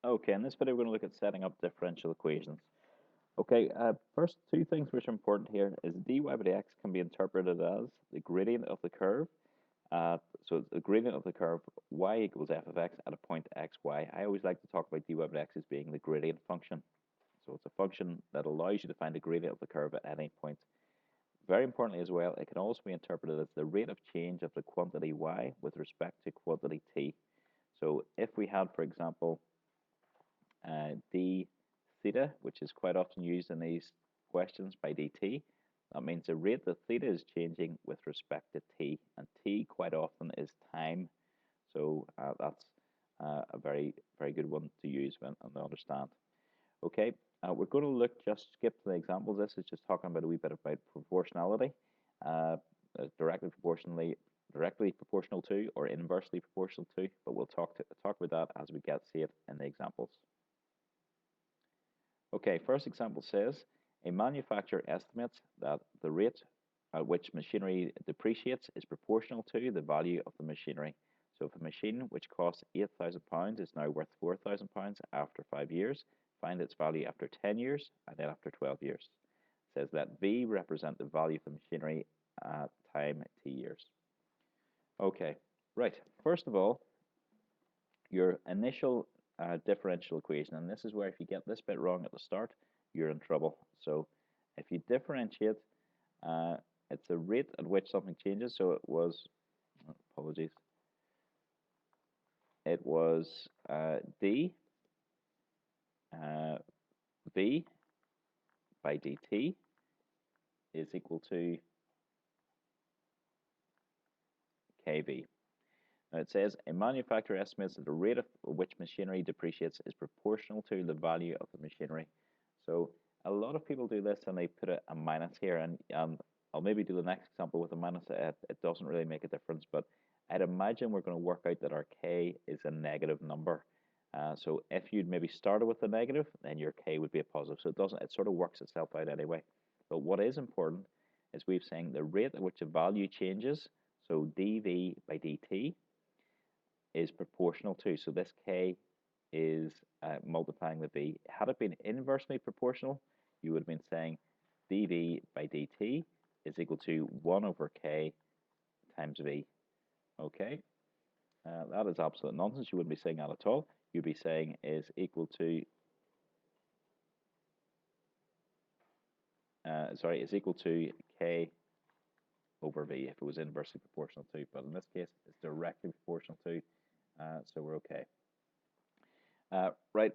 Okay, in this video we're going to look at setting up differential equations. Okay, first two things which are important here is dy by dx can be interpreted as the gradient of the curve. So the gradient of the curve y equals f of x at a point x, y. I always like to talk about dy by dx as being the gradient function. So it's a function that allows you to find the gradient of the curve at any point. Very importantly as well, it can also be interpreted as the rate of change of the quantity y with respect to quantity t. So if we had, for example, d theta, which is quite often used in these questions by dt. That means the rate that theta is changing with respect to t, and t quite often is time. So that's a very good one to use and understand. Okay, we're going to just skip to the examples. This is just talking about a wee bit about proportionality, directly proportional to or inversely proportional to, but we'll talk about that as we see it in the examples. Okay, first example says, a manufacturer estimates that the rate at which machinery depreciates is proportional to the value of the machinery. So if a machine which costs £8,000 is now worth £4,000 after 5 years, find its value after 10 years and then after 12 years. It says that V represent the value of the machinery at time t years. Okay, right. First of all, your initial differential equation, and this is where if you get this bit wrong at the start, you're in trouble. So if you differentiate, it's the rate at which something changes. So it was, apologies, it was d v by dt is equal to kv. Now it says a manufacturer estimates that the rate at which machinery depreciates is proportional to the value of the machinery. So a lot of people do this and they put a minus here, and I'll maybe do the next example with a minus. It doesn't really make a difference, but I'd imagine we're going to work out that our k is a negative number. So if you'd maybe started with a negative, then your k would be a positive. So it sort of works itself out anyway. But what is important is we've saying the rate at which a value changes, so dv by dt, is proportional to. So this k is multiplying the v. Had it been inversely proportional, you would have been saying dv by dt is equal to 1 over k times v. Okay, that is absolute nonsense. You wouldn't be saying that at all. You'd be saying is equal to is equal to k over v if it was inversely proportional to, but in this case it's directly proportional to, so we're okay. Right,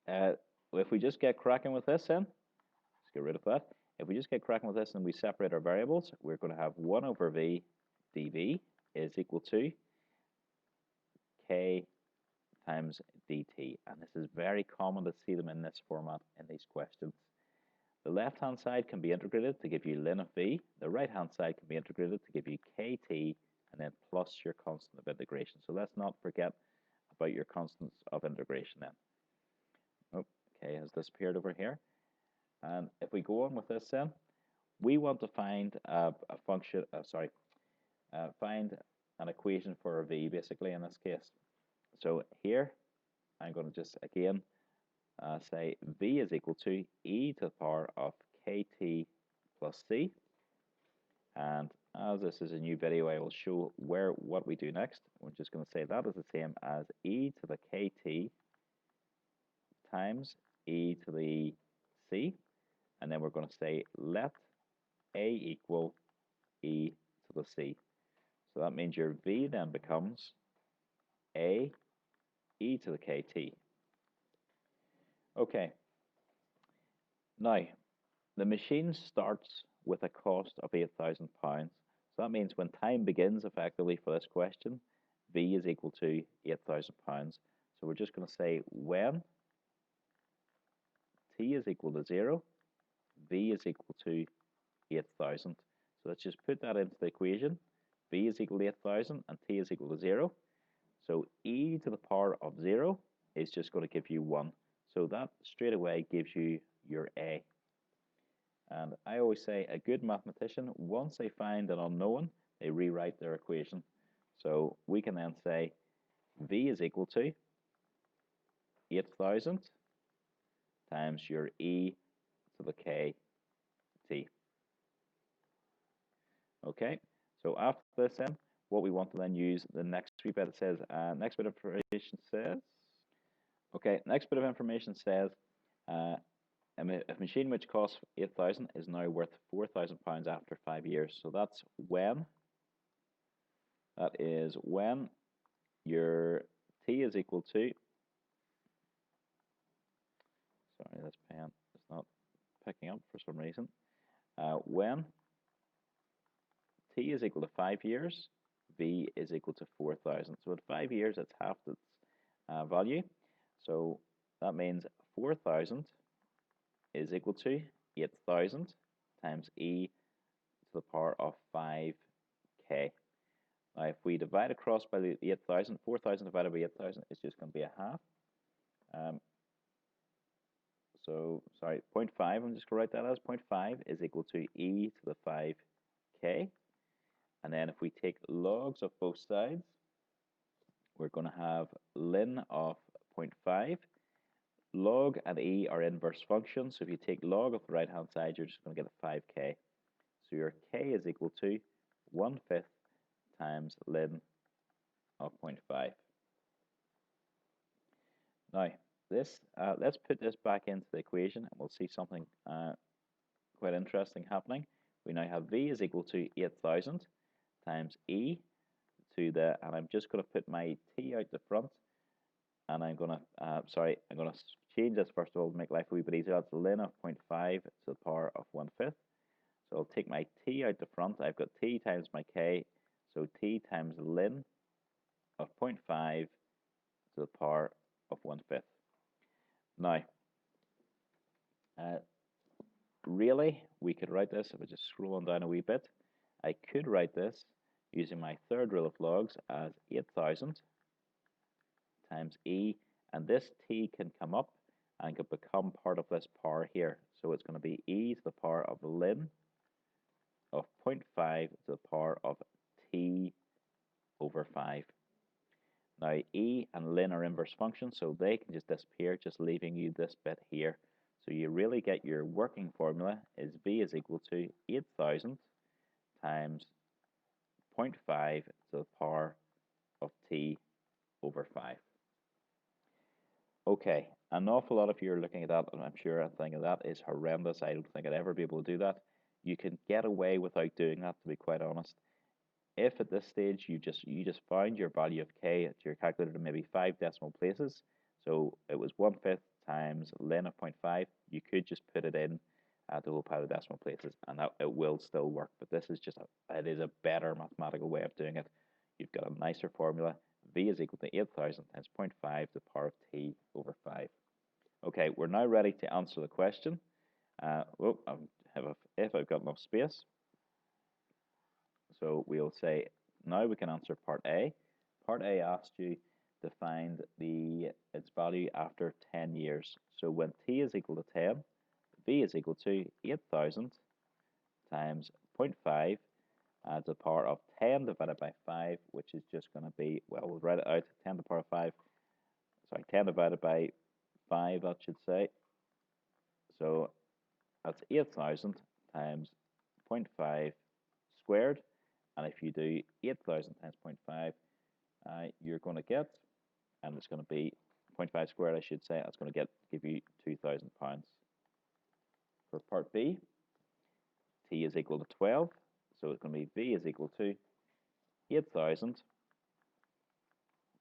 if we just get cracking with this, then let's get rid of that. If we just get cracking with this and we separate our variables, we're going to have 1 over v dv is equal to k times dt, and this is very common to see them in this format in these questions. The left-hand side can be integrated to give you ln of v. The right-hand side can be integrated to give you kt, and then plus your constant of integration. So let's not forget about your constants of integration then. Oh, k has disappeared over here. And if we go on with this then, we want to find a function, find an equation for a v basically in this case. So here, I'm going to just again say v is equal to e to the power of kt plus c. And as this is a new video, I will show what we do next. We're just going to say that is the same as e to the kt times e to the c. And then we're going to say let a equal e to the c. So that means your v then becomes a e to the kt. Okay. Now, the machine starts with a cost of £8,000. So that means when time begins effectively for this question, v is equal to £8,000. So we're just going to say when t is equal to 0, v is equal to 8,000. So let's just put that into the equation. V is equal to 8,000 and t is equal to 0. So e to the power of 0 is just going to give you 1. So that straight away gives you your a. And I always say a good mathematician, once they find an unknown, they rewrite their equation. So we can then say v is equal to 8,000 times your e to the k t. Okay, so after this then, what we want to then use the next wee bit, it says, next bit of information says, okay, next bit of information says, a machine which costs 8,000 is now worth £4,000 after 5 years. So that is when your t is equal to, sorry, this pen is not picking up for some reason, when t is equal to 5 years, v is equal to 4,000. So at 5 years, it's half its value. So that means 4,000 is equal to 8,000 times e to the power of 5k. Now, if we divide across by the 8,000, 4,000 divided by 8,000 is just going to be a half. So, sorry, 0.5, I'm just going to write that as 0.5 is equal to e to the 5k. And then if we take logs of both sides, we're going to have ln of 0.5. Log and e are inverse functions, so if you take log of the right-hand side, you're just going to get a 5k. So your k is equal to 1/5 times ln of 0.5. Now, this let's put this back into the equation, and we'll see something quite interesting happening. We now have v is equal to 8,000 times e to the, and I'm just going to put my t out the front, and I'm going to, I'm going to change this first of all to make life a wee bit easier. That's ln of 0.5 to the power of 1/5. So I'll take my t out the front. I've got t times my k, so t times ln of 0.5 to the power of 1/5. Now, really, we could write this, if I just scroll on down a wee bit, I could write this using my third rule of logs as 8,000 times e, and this t can come up and can become part of this power here. So it's going to be e to the power of ln of 0.5 to the power of t over 5. Now, e and ln are inverse functions, so they can just disappear, just leaving you this bit here. So you really get your working formula is v is equal to 8,000 times 0.5 to the power of t over 5. Okay, an awful lot of you are looking at that, and I'm sure I'm thinking that is horrendous. I don't think I'd ever be able to do that. You can get away without doing that, to be quite honest. If at this stage you just found your value of k to your calculator to maybe 5 decimal places, so it was 1/5 times ln of 0.5, you could just put it in the whole pile of decimal places, and that it will still work. But this is just it is a better mathematical way of doing it. You've got a nicer formula. V is equal to 8,000 times 0.5 to the power of t over 5. Okay, we're now ready to answer the question. If I've got enough space. So we'll say, now we can answer part A. Part A asked you to find its value after 10 years. So when t is equal to 10, v is equal to 8,000 times 0.5 to the power of 10 divided by 5, which is just going to be, well, we'll write it out, 10 to the power of 5, sorry, 10 divided by 5, that should say. So that's 8,000 times 0.5 squared. And if you do 8,000 times 0.5, you're going to get, and it's going to be 0.5 squared, I should say, that's going to give you £2,000. For part B, t is equal to 12, so it's going to be v is equal to 8,000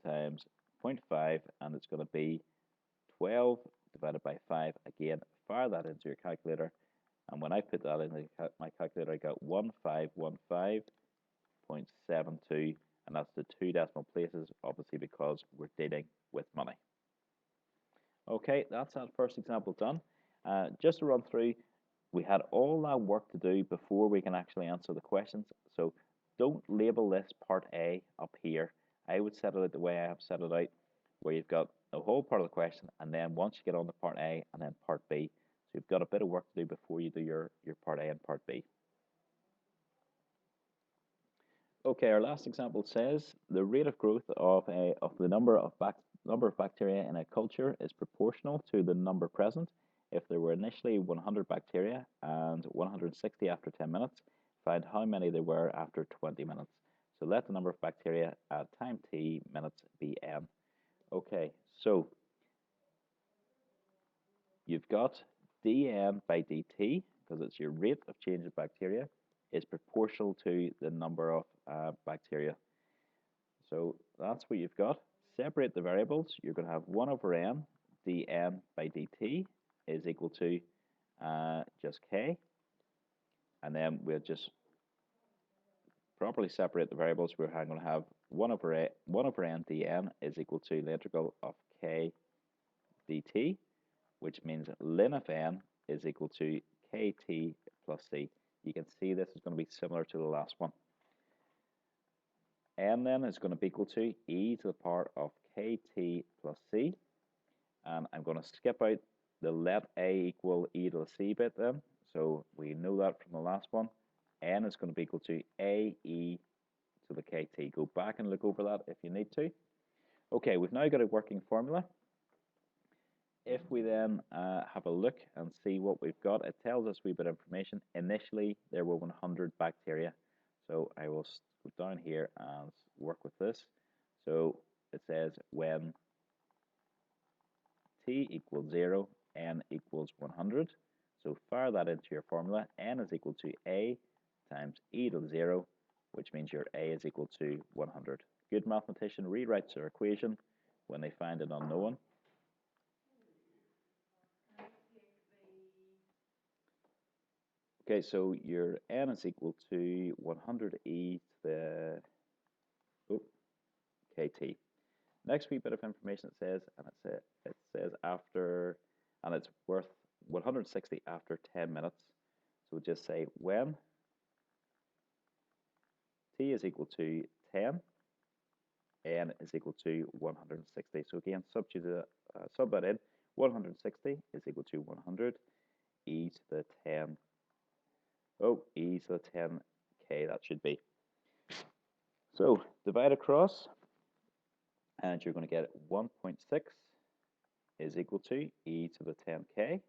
times 0.5, and it's going to be 12 divided by 5. Again, fire that into your calculator, and when I put that in my calculator, I got 1515.72, and that's the 2 decimal places, obviously because we're dealing with money. Okay, that's that first example done. Just to run through, we had all that work to do before we can actually answer the questions, so don't label this part A up here. I would set it out the way I have set it out, where you've got the whole part of the question, and then once you get on to part A and then part B. So you've got a bit of work to do before you do your part A and part B. Okay, our last example says the rate of growth of the number of bacteria in a culture is proportional to the number present. If there were initially 100 bacteria and 160 after 10 minutes, find how many there were after 20 minutes. So let the number of bacteria at time t minutes be n. Okay, so you've got dn by dt, because it's your rate of change of bacteria, is proportional to the number of bacteria. So that's what you've got. Separate the variables. You're going to have 1 over n dn by dt is equal to just k. And then we'll just properly separate the variables. We're going to have 1 over n dn is equal to the integral of k dt, which means ln of n is equal to kt plus c. You can see this is going to be similar to the last one. N then is going to be equal to e to the power of kt plus c. And I'm going to skip out the let a equal e to the c bit then. So we know that from the last one. N is going to be equal to a e to the kt. Go back and look over that if you need to. Okay, we've now got a working formula. If we then have a look and see what we've got, it tells us a wee bit of information. Initially, there were 100 bacteria. So I will go down here and work with this. So it says when t equals 0, n equals 100. So fire that into your formula. N is equal to a times e to the 0, which means your a is equal to 100. Good mathematician rewrites their equation when they find an unknown. Okay, so your n is equal to 100e to the kt. Next wee bit of information it says, and it says after, and it's worth 160 after 10 minutes. So we'll just say when t is equal to 10, n is equal to 160. So again, sub that in. 160 is equal to 100 e to the 10. Oh, e to the 10k, that should be. So divide across, and you're going to get 1.6 is equal to e to the 10k.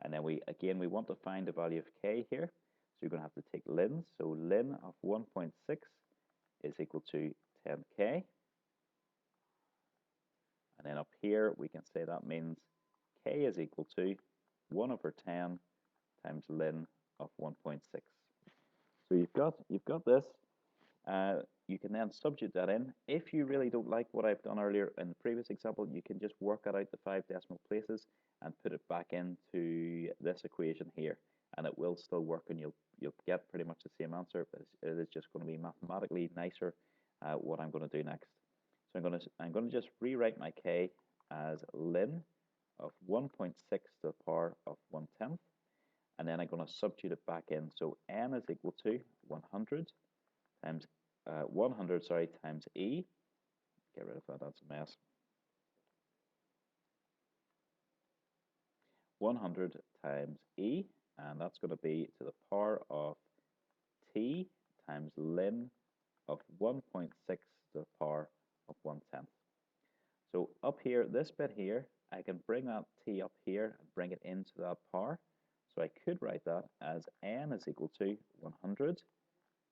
And then we want to find the value of k here. So you're going to have to take ln. So ln of 1.6 is equal to 10k. And then up here, we can say that means k is equal to 1 over 10 times ln of 1.6. So you've got this. You can then substitute that in. If you really don't like what I've done earlier in the previous example, you can just work it out the 5 decimal places and put it back into this equation here, and it will still work, and you'll get pretty much the same answer, but it is just going to be mathematically nicer what I'm going to do next. So I'm going to just rewrite my k as ln of 1.6 to the power of 1/10, and then I'm going to substitute it back in. So n is equal to 100 times 100 times e. Get rid of that, that's a mess. 100 times e, and that's going to be to the power of t times ln of 1.6 to the power of 1/10. So up here, this bit here, I can bring that t up here and bring it into that power. So I could write that as n is equal to 100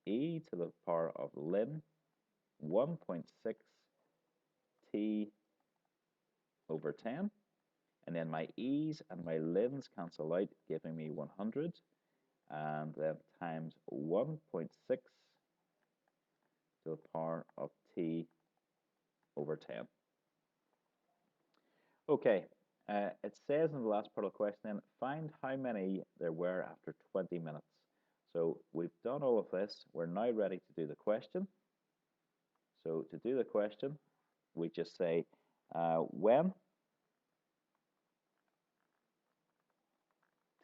e to the power of ln 1.6 t over 10. And then my e's and my ln's cancel out, giving me 100. And then times 1.6 to the power of t over 10. Okay, it says in the last part of the question, then, find how many there were after 20 minutes. So we've done all of this. We're now ready to do the question. So to do the question, we just say when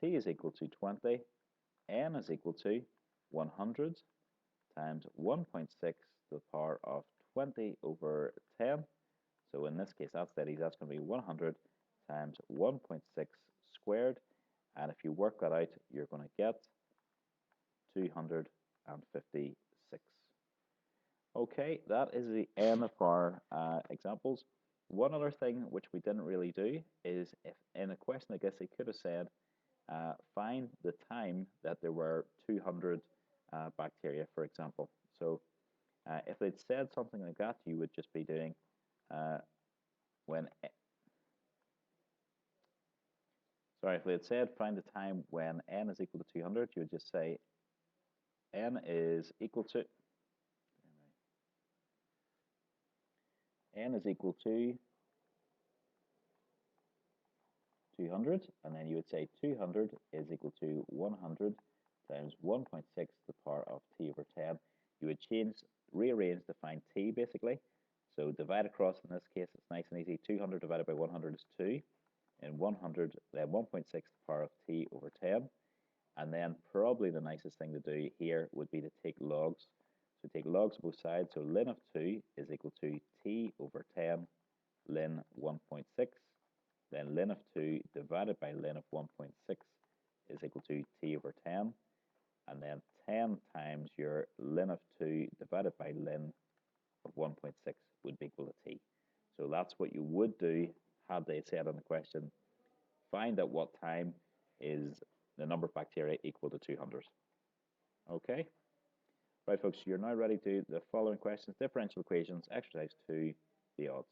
t is equal to 20, n is equal to 100 times 1.6 to the power of 20 over 10. So in this case, that's going to be 100 times 1.6 squared. And if you work that out, you're going to get 256. Okay, that is the end of our examples. One other thing which we didn't really do is if in a question, I guess they could have said, find the time that there were 200 bacteria, for example. So if they'd said something like that, you would just be doing when, sorry, if they had said find the time when n is equal to 200, you would just say n is equal to 200, and then you would say 200 is equal to 100 times 1.6 to the power of t over 10. You would rearrange to find t basically. So divide across, in this case, it's nice and easy. 200 divided by 100 is 2. And 100, then 1.6 to the power of t over 10. And then probably the nicest thing to do here would be to take logs. So take logs of both sides. So ln of 2 is equal to t over 10 ln 1.6. Then ln of 2 divided by ln of 1.6 is equal to t over 10. And then 10 times your ln of 2 divided by ln of 1.6 would be equal to t. So that's what you would do had they said on the question, find at what time is the number of bacteria equal to 200. Okay? Right, folks, you're now ready to do the following questions, differential equations, exercise 2, the odds.